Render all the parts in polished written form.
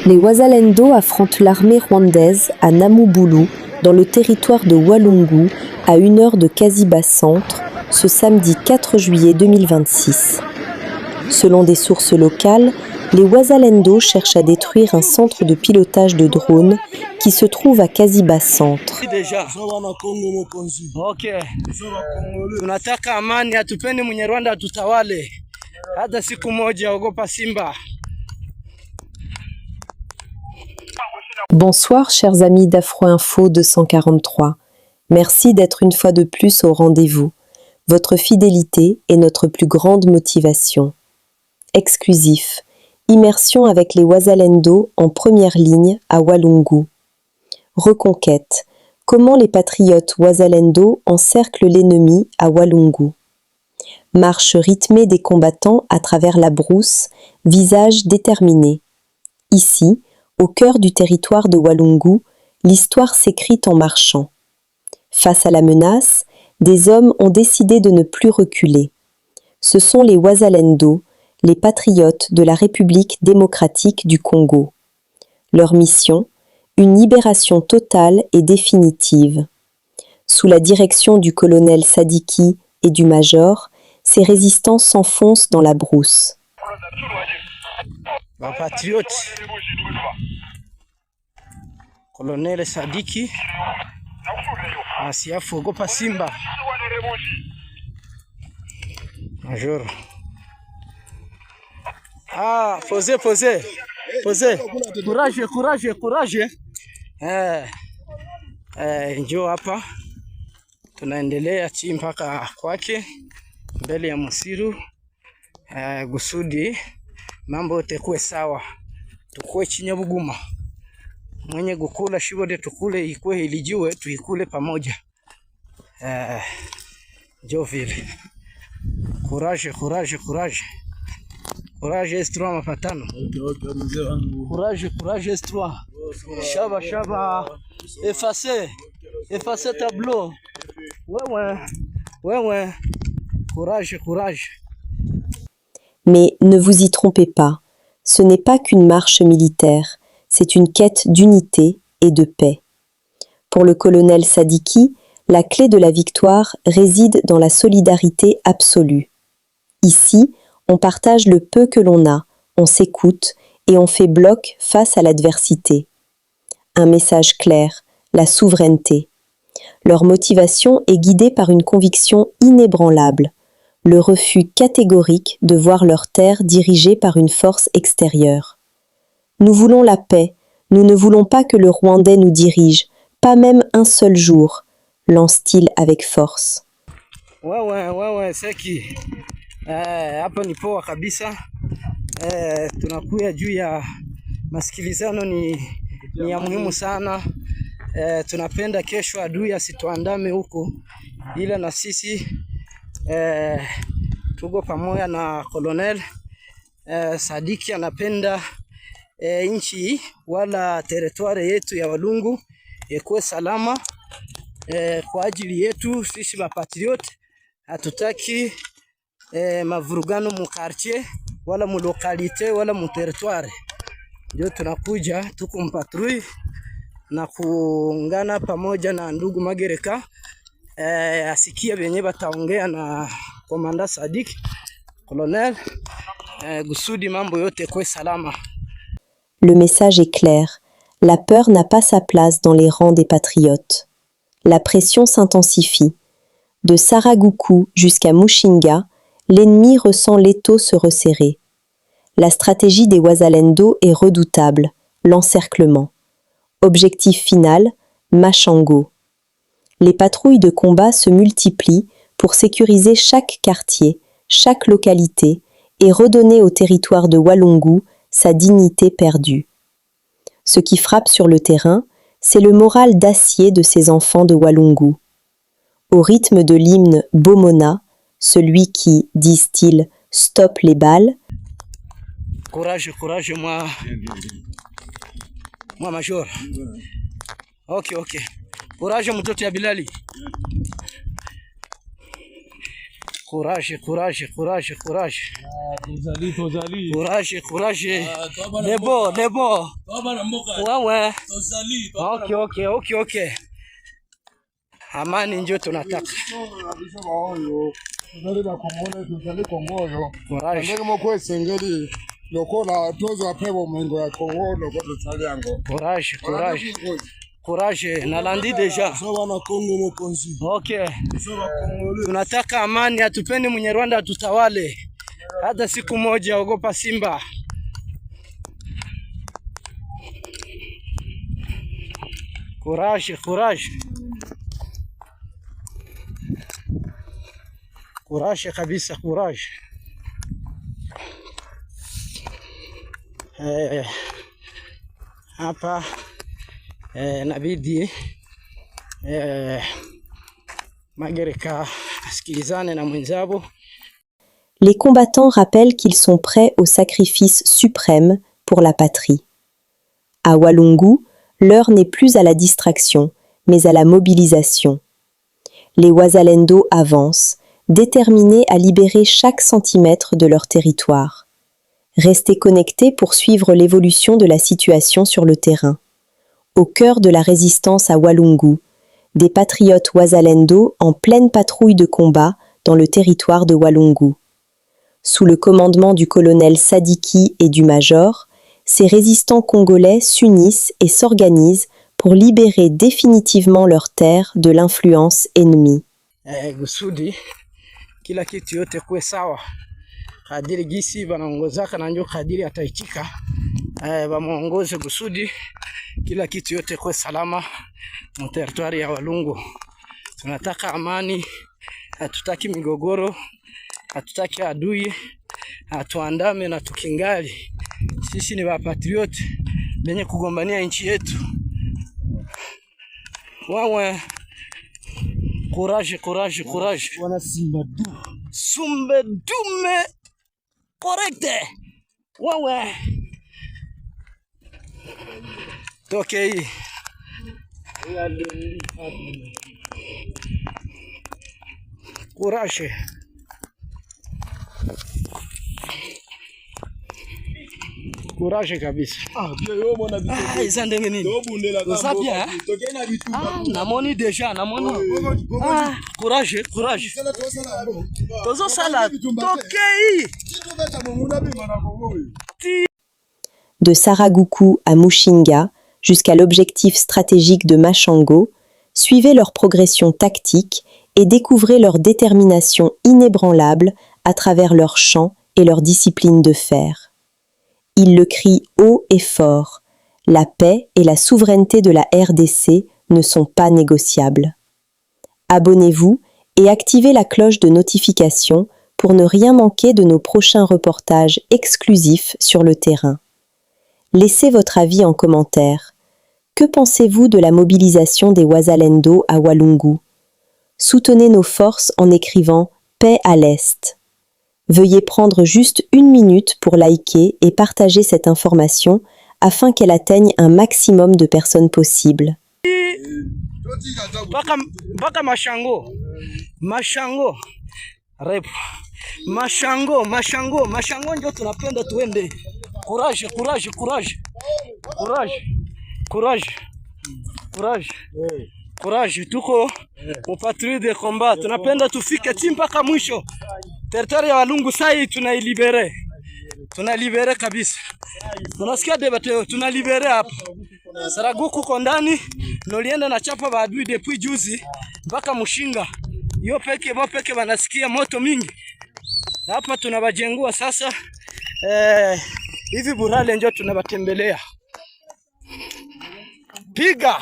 Les Wazalendo affrontent l'armée rwandaise à Namouboulou, dans le territoire de Walungu, à 1 heure de Kaziba Centre, ce samedi 4 juillet 2026. Selon des sources locales, les Wazalendo cherchent à détruire un centre de pilotage de drones qui se trouve à Kaziba Centre. Tunataka amani, hatupeni Mnyarwanda tutawale. Hata siku moja, ogopa Simba. Bonsoir chers amis d'Afro Info 243. Merci d'être une fois de plus au rendez-vous. Votre fidélité est notre plus grande motivation. Exclusif. Immersion avec les Wazalendo en première ligne à Walungu. Reconquête. Comment les patriotes Wazalendo encerclent l'ennemi à Walungu. Marche rythmée des combattants à travers la brousse, visage déterminé. Ici, au cœur du territoire de Walungu, l'histoire s'écrit en marchant. Face à la menace, des hommes ont décidé de ne plus reculer. Ce sont les Wazalendo, les patriotes de la République démocratique du Congo. Leur mission, une libération totale et définitive. Sous la direction du colonel Sadiki et du major, ces résistants s'enfoncent dans la brousse. Patriote, colonel Sadiki, asiafu ogopa Simba. Major. Posez. Courage. Njoo hapa. Tunaendelea mpaka kwake mbele ya Musiru. Gusudi mambo yote kuwe sawa. Tukue Chinyabuguma. Mwenye gukula shibode tukule ikue ilijiwe tuikule pamoja. Njoo vile. Courage. Courage S3 mapatano. Okay, courage S3. Shaba. Effacer tableau. Ouais. Courage. Mais ne vous y trompez pas, ce n'est pas qu'une marche militaire, c'est une quête d'unité et de paix. Pour le colonel Sadiki, la clé de la victoire réside dans la solidarité absolue. Ici, on partage le peu que l'on a, on s'écoute et on fait bloc face à l'adversité. Un message clair, la souveraineté. Leur motivation est guidée par une conviction inébranlable, le refus catégorique de voir leur terre dirigée par une force extérieure. Nous voulons la paix, nous ne voulons pas que le Rwandais nous dirige, pas même un seul jour, lance-t-il avec force. Ouais, c'est qui? Hapa ni poa kabisa. Tunakuya juu ya masikilizano ni ya muhimu sana. Tunapenda kesho adui asituandame huko, ila na sisi tuko pamoja na Colonel Sadiki anapenda nchi wala teritwari yetu ya Walungu ikuwe salama kwa ajili yetu sisi mapatriote. Hatutaki mavurugano mu quartier wala mu localité wala mu territoire. Ndio tunakuja tuko mpatrui na kuungana pamoja na ndugu Magereka asikia benye bataongea na komanda Sadik colonel gusudi mambo yote kwa salama. Le message est clair, la peur n'a pas sa place dans les rangs des patriotes. La pression s'intensifie. De Saraguku jusqu'à Mushinga, l'ennemi ressent l'étau se resserrer. La stratégie des Wazalendo est redoutable, l'encerclement. Objectif final, Machango. Les patrouilles de combat se multiplient pour sécuriser chaque quartier, chaque localité et redonner au territoire de Walungu sa dignité perdue. Ce qui frappe sur le terrain, c'est le moral d'acier de ces enfants de Walungu. Au rythme de l'hymne Bomona, celui qui, disent-ils, stoppe les balles. Courage, moi major. Ok. Courage mtoto ya Bilali. Courage, courage, courage, courage. Courage, courage. Debo. Ouais. Okay. Amani ndio tunataka. Courage. Courage, nalandi deja. Okay. Tunataka amani, hatupendi Munyarwanda atutawale. Hata siku moja, ogopa simba. Courage. Courage kabisa, courage. Hapa nabidi Magereka asikilizane na mwenzabo. Les combattants rappellent qu'ils sont prêts au sacrifice suprême pour la patrie. À Walungu, l'heure n'est plus à la distraction, mais à la mobilisation. Les Wazalendo avancent, déterminés à libérer chaque centimètre de leur territoire. Restez connectés pour suivre l'évolution de la situation sur le terrain. Au cœur de la résistance à Walungu, des patriotes Wazalendo en pleine patrouille de combat dans le territoire de Walungu. Sous le commandement du colonel Sadiki et du major, ces résistants congolais s'unissent et s'organisent pour libérer définitivement leurs terres de l'influence ennemie. Gusudi kila kitu yote kuwe sawa, kadiri gisi banaongozaka na njo kadiri ataitika, bamuongoze kusudi kila kitu yote kuwe salama mu territoire ya Walungu. Tunataka amani, hatutaki migogoro, hatutaki adui atuandame na tukingali. Sisi ni wapatrioti benye kugombania nchi yetu. Wawe courage. Wana Sumbe dume correcte. Wawe tokei. Courage. Courage kabisa. Bien mon habitude. Ils ont devenu. Ça bien. Namoni déjà, namoni. Courage. Tozo sala. Tokei. De Saraguku à Mushinga, jusqu'à l'objectif stratégique de Machango, suivez leur progression tactique et découvrez leur détermination inébranlable à travers leurs chants et leur discipline de fer. Ils le crient haut et fort. La paix et la souveraineté de la RDC ne sont pas négociables. Abonnez-vous et activez la cloche de notification pour ne rien manquer de nos prochains reportages exclusifs sur le terrain. Laissez votre avis en commentaire. Que pensez-vous de la mobilisation des Wazalendo à Walungu? Soutenez nos forces en écrivant « Paix à l'Est ». Veuillez prendre juste 1 minute pour liker et partager cette information afin qu'elle atteigne un maximum de personnes possible. Baka Machango rep Machango ndio tunapenda tuende. Courage, tuko patrouille de combat, tunapenda tufike mpaka mwisho. Territoire ya Walungu sai tunalibere kabisa. Tunasikia debate tunalibere hapa. Saraguku kondani nolienda na chapa baadui depuis juzi mpaka Mushinga. Yo peke wanasikia moto mingi. Hapa tunabajengua sasa hivi Burale ndio tunabatembelea. Piga.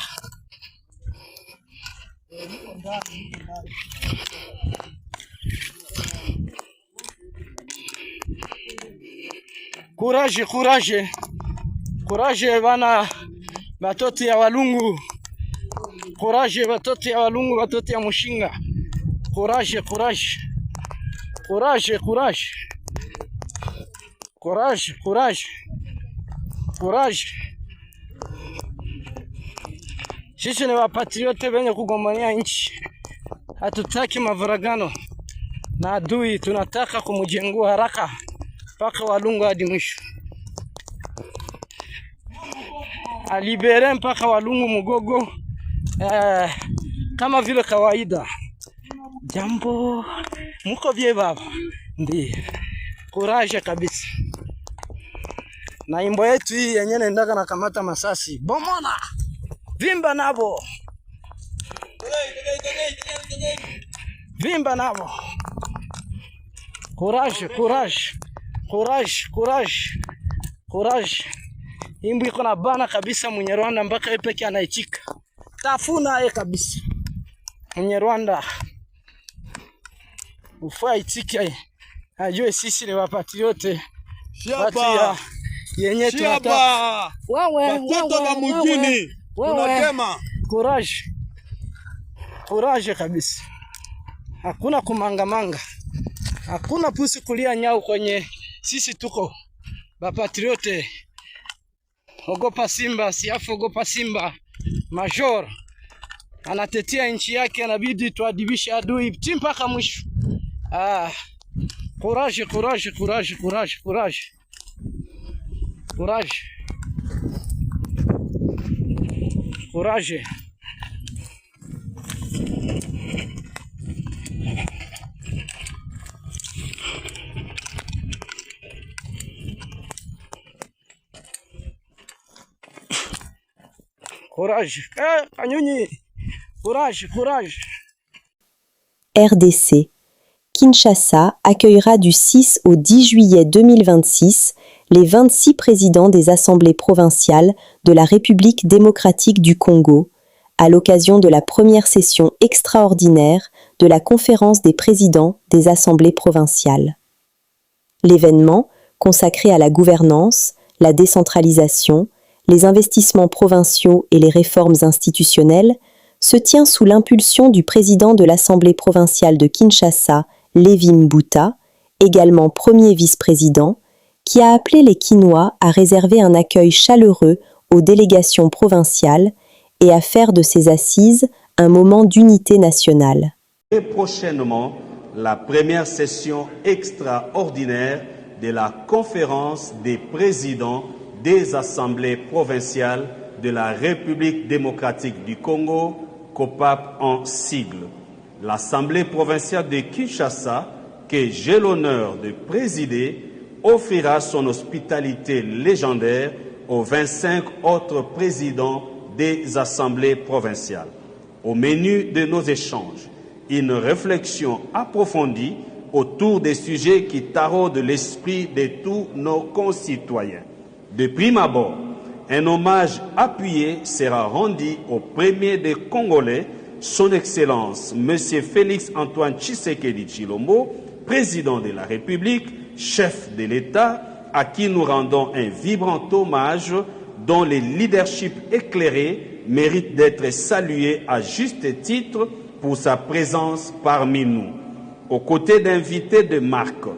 Courage bana batoti ya Walungu. Courage batoti ya Walungu, batoti ya Mushinga. Courage. Sisi ni wapatriote wenye kugombania nchi. Hatutaki mavaragano. na adui tunataka kumjengua haraka mpaka Walungu hadi mwisho. Alibere mpaka Walungu Mugogo kama vile kawaida. Jambo muko bie baba, ndiye courage kabisa. Na imbo yetu hii yenyewe naendaka na kamata masasi bomona vimba nabo, vimba nabo. Courage, courage, courage, courage, courage. Imbo iko na bana kabisa Munyarwanda mpaka yeye peke anaichika. Tafuna yeye kabisa. Munyarwanda ufaa itike ajue sisi ni wapatriote. Shaba yenye tunataka. Watoto wa mjini tunasema courage. Courage kabisa. Hakuna kumangamanga. Hakuna pusi kulia nyau kwenye sisi tuko wapatriote. Ogopa Simba, siafu ogopa Simba. Major anatetea nchi yake, anabidi tuadibishe adui mpaka mwisho. Courage, courage, courage, courage, courage. Courage. Courage. Courage. Kanyunyi. Courage, courage. RDC. Kinshasa accueillera du 6 au 10 juillet 2026 les 26 présidents des assemblées provinciales de la République démocratique du Congo, à l'occasion de la première session extraordinaire de la conférence des présidents des assemblées provinciales. L'événement, consacré à la gouvernance, la décentralisation, les investissements provinciaux et les réformes institutionnelles, se tient sous l'impulsion du président de l'Assemblée provinciale de Kinshasa, Lévi Mbuta, également premier vice-président, qui a appelé les Kinois à réserver un accueil chaleureux aux délégations provinciales et à faire de ces assises un moment d'unité nationale. Et prochainement, la première session extraordinaire de la conférence des présidents des assemblées provinciales de la République démocratique du Congo, COPAP en sigle. L'Assemblée provinciale de Kinshasa, que j'ai l'honneur de présider, offrira son hospitalité légendaire aux 25 autres présidents des assemblées provinciales. Au menu de nos échanges, une réflexion approfondie autour des sujets qui taraudent l'esprit de tous nos concitoyens. De prime abord, un hommage appuyé sera rendu au premier des Congolais, Son Excellence M. Félix Antoine Tshisekedi Tshilombo, président de la République, chef de l'État, à qui nous rendons un vibrant hommage dont le leadership éclairé mérite d'être salué à juste titre pour sa présence parmi nous. Aux côtés d'invités de marque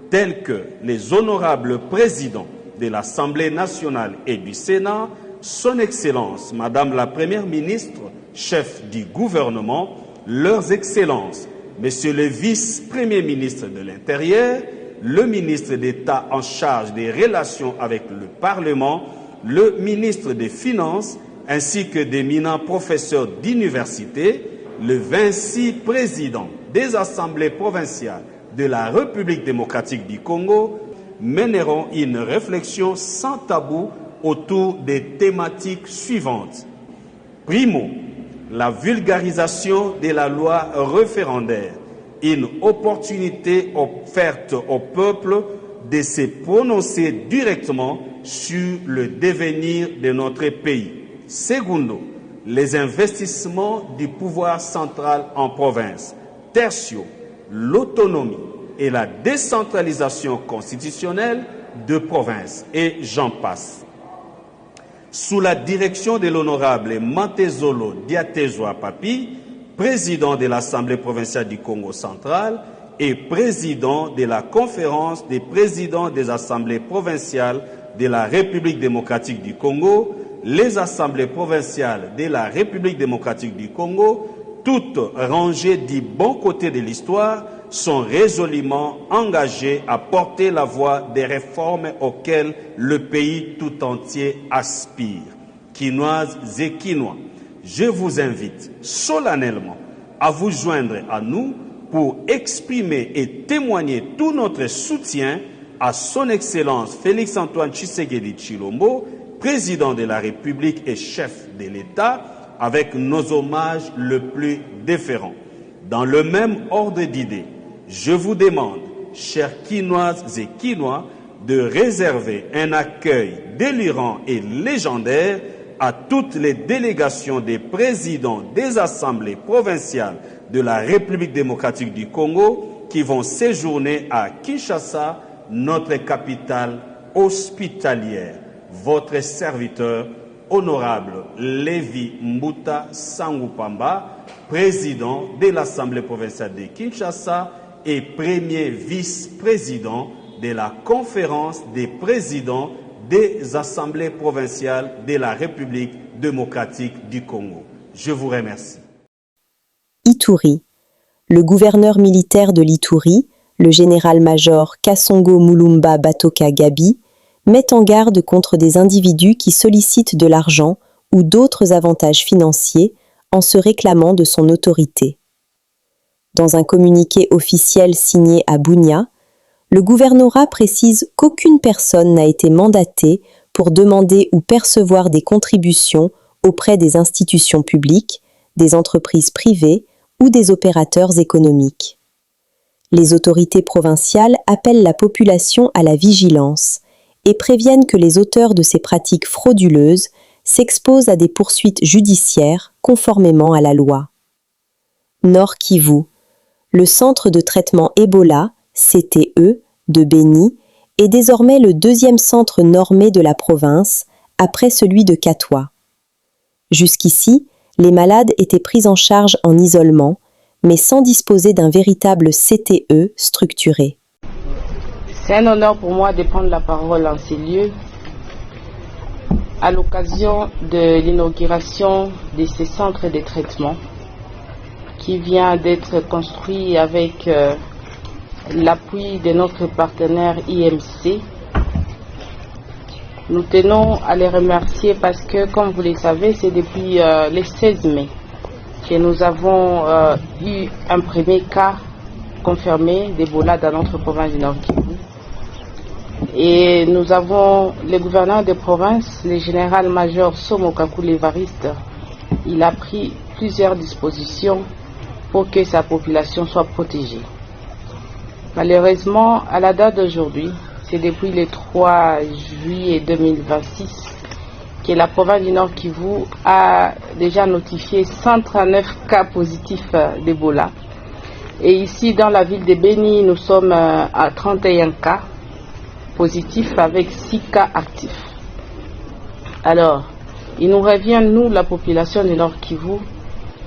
tels que les honorables présidents de l'Assemblée nationale et du Sénat, Son Excellence Madame la Première ministre, chef du gouvernement, leurs Excellences, Monsieur le Vice-Premier ministre de l'Intérieur, le ministre d'État en charge des relations avec le Parlement, le ministre des Finances, ainsi que d'éminents professeurs d'université, le 26 président des assemblées provinciales de la République démocratique du Congo mèneront une réflexion sans tabou autour des thématiques suivantes. Primo, la vulgarisation de la loi référendaire, une opportunité offerte au peuple de se prononcer directement sur le devenir de notre pays. Secondo, les investissements du pouvoir central en province. Tertio, l'autonomie et la décentralisation constitutionnelle de province. Et j'en passe. Sous la direction de l'honorable Mantezolo Diatezoa Papi, président de l'Assemblée provinciale du Congo central et président de la conférence des présidents des assemblées provinciales de la République démocratique du Congo, les assemblées provinciales de la République démocratique du Congo, toutes rangées du bon côté de l'histoire, sont résolument engagés à porter la voie des réformes auxquelles le pays tout entier aspire. Quinoises et Quinois, je vous invite solennellement à vous joindre à nous pour exprimer et témoigner tout notre soutien à son Excellence Félix-Antoine Tshisekedi Tshilombo, président de la République et chef de l'État, avec nos hommages le plus déférents. Dans le même ordre d'idées, je vous demande, chers Quinoises et Quinois, de réserver un accueil délirant et légendaire à toutes les délégations des présidents des assemblées provinciales de la République démocratique du Congo qui vont séjourner à Kinshasa, notre capitale hospitalière. Votre serviteur honorable Lévi Mbuta Sangupamba, président de l'Assemblée provinciale de Kinshasa et premier vice-président de la conférence des présidents des assemblées provinciales de la République démocratique du Congo. Je vous remercie. Ituri. Le gouverneur militaire de l'Ituri, le général-major Kasongo Mulumba Batoka Gabi, met en garde contre des individus qui sollicitent de l'argent ou d'autres avantages financiers en se réclamant de son autorité. Dans un communiqué officiel signé à Bunia, le gouvernorat précise qu'aucune personne n'a été mandatée pour demander ou percevoir des contributions auprès des institutions publiques, des entreprises privées ou des opérateurs économiques. Les autorités provinciales appellent la population à la vigilance et préviennent que les auteurs de ces pratiques frauduleuses s'exposent à des poursuites judiciaires conformément à la loi. Nord Kivu. Le centre de traitement Ebola, CTE, de Béni, est désormais le deuxième centre normé de la province, après celui de Katwa. Jusqu'ici, les malades étaient pris en charge en isolement, mais sans disposer d'un véritable CTE structuré. C'est un honneur pour moi de prendre la parole en ces lieux à l'occasion de l'inauguration de ces centres de traitement qui vient d'être construit avec l'appui de notre partenaire IMC. Nous tenons à les remercier parce que, comme vous le savez, c'est depuis le 16 mai que nous avons eu un premier cas confirmé d'Ebola dans notre province du Nord Kivu. Et nous avons le gouverneur de province, le général-major Somo Kakule Evariste. Il a pris plusieurs dispositions pour que sa population soit protégée. Malheureusement, à la date d'aujourd'hui, c'est depuis le 3 juillet 2026 que la province du Nord Kivu a déjà notifié 139 cas positifs d'Ebola. Et ici, dans la ville de Béni, nous sommes à 31 cas positifs avec 6 cas actifs. Alors, il nous revient, nous, la population du Nord Kivu,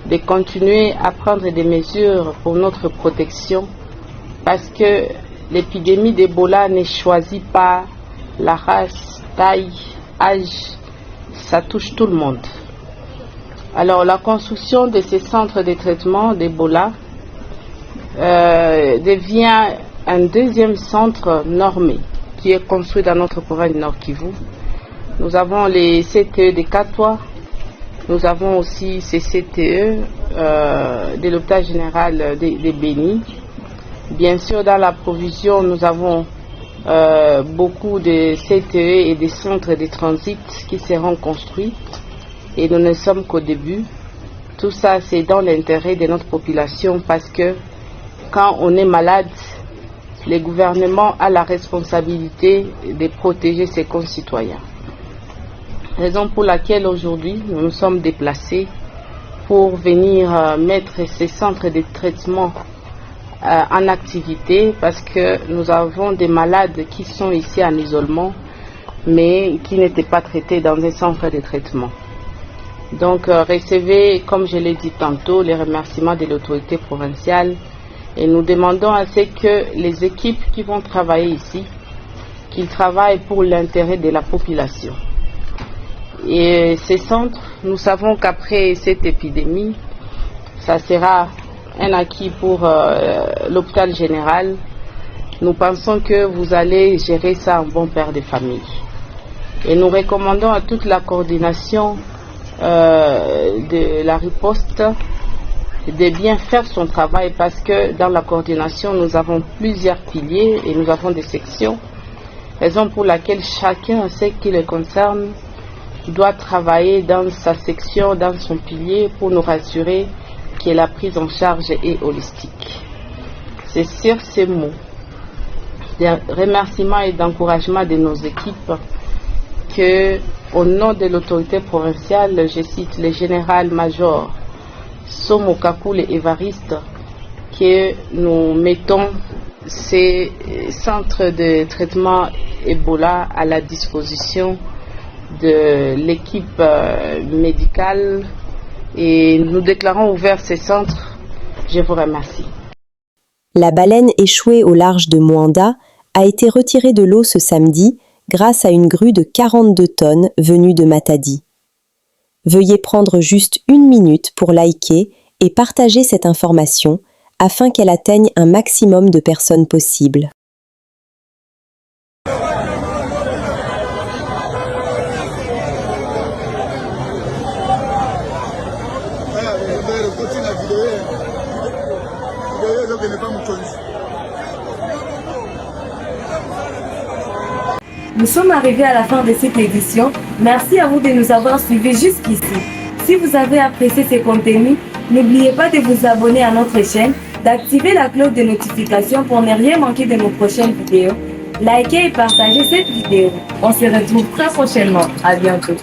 de continuer à prendre des mesures pour notre protection parce que l'épidémie d'Ebola ne choisit pas la race, taille, âge, ça touche tout le monde. Alors la construction de ces centres de traitement d'Ebola devient un deuxième centre normé qui est construit dans notre province du Nord Kivu. Nous avons les CTE de Katwa, nous avons aussi ces CTE de l'hôpital général de Béni. Bien sûr, dans la provision, nous avons beaucoup de CTE et des centres de transit qui seront construits et nous ne sommes qu'au début. Tout ça, c'est dans l'intérêt de notre population parce que quand on est malade, le gouvernement a la responsabilité de protéger ses concitoyens. Raison pour laquelle aujourd'hui nous nous sommes déplacés pour venir mettre ces centres de traitement en activité parce que nous avons des malades qui sont ici en isolement mais qui n'étaient pas traités dans un centre de traitement. Donc recevez, comme je l'ai dit tantôt, les remerciements de l'autorité provinciale et nous demandons à ce que les équipes qui vont travailler ici, qu'ils travaillent pour l'intérêt de la population. Et ces centres, nous savons qu'après cette épidémie, ça sera un acquis pour l'hôpital général. Nous pensons que vous allez gérer ça en bon père de famille. Et nous recommandons à toute la coordination de la riposte de bien faire son travail, parce que dans la coordination, nous avons plusieurs piliers et nous avons des sections. Raison pour laquelle chacun, en ce qui le concerne, doit travailler dans sa section, dans son pilier, pour nous rassurer que la prise en charge est holistique. C'est sur ces mots de remerciement et d'encouragement de nos équipes que, au nom de l'autorité provinciale, je cite le général-major Somo Kakule Évariste, que nous mettons ces centres de traitement Ebola à la disposition de l'équipe médicale, et nous déclarons ouverts ces centres. Je vous remercie. La baleine échouée au large de Moanda a été retirée de l'eau ce samedi grâce à une grue de 42 tonnes venue de Matadi. Veuillez prendre juste 1 minute pour liker et partager cette information afin qu'elle atteigne un maximum de personnes possible. Nous sommes arrivés à la fin de cette édition. Merci à vous de nous avoir suivis jusqu'ici. Si vous avez apprécié ces contenus, n'oubliez pas de vous abonner à notre chaîne, d'activer la cloche de notification pour ne rien manquer de nos prochaines vidéos. Likez et partagez cette vidéo. On se retrouve très prochainement. À bientôt.